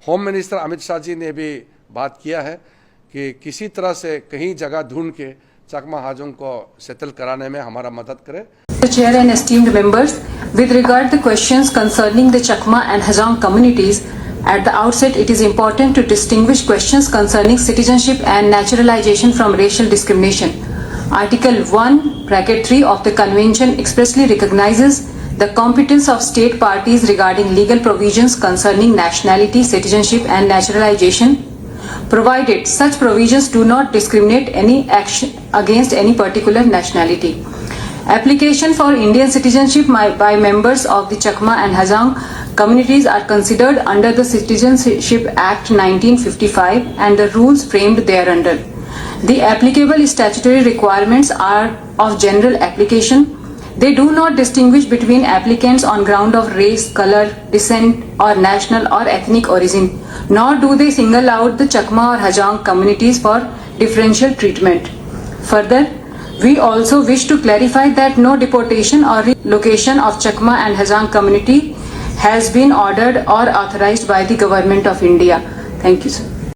Home minister Amit Shah ji ने भी बात किया है कि किसी तरह से कहीं जगह ढूंढ के चकमा हाजों को सेटल कराने में हमारा मदद करें। The chair and esteemed members, with regard to questions concerning the Chakma and Hajong communities, at the outset it is important to distinguish questions concerning citizenship and naturalization from racial discrimination. Article 1(3) of the Convention expressly recognizes the competence of state parties regarding legal provisions concerning nationality, citizenship and naturalization, provided such provisions do not discriminate any action against any particular nationality. Application for Indian citizenship by members of the Chakma and Hajong communities are considered under the Citizenship Act 1955 and the rules framed thereunder. The applicable statutory requirements are of general application. They do not distinguish between applicants on ground of race, color, descent or national or ethnic origin, nor do they single out the Chakma or Hajong communities for differential treatment. Further, we also wish to clarify that no deportation or relocation of Chakma and Hajong community has been ordered or authorized by the Government of India. Thank you, sir.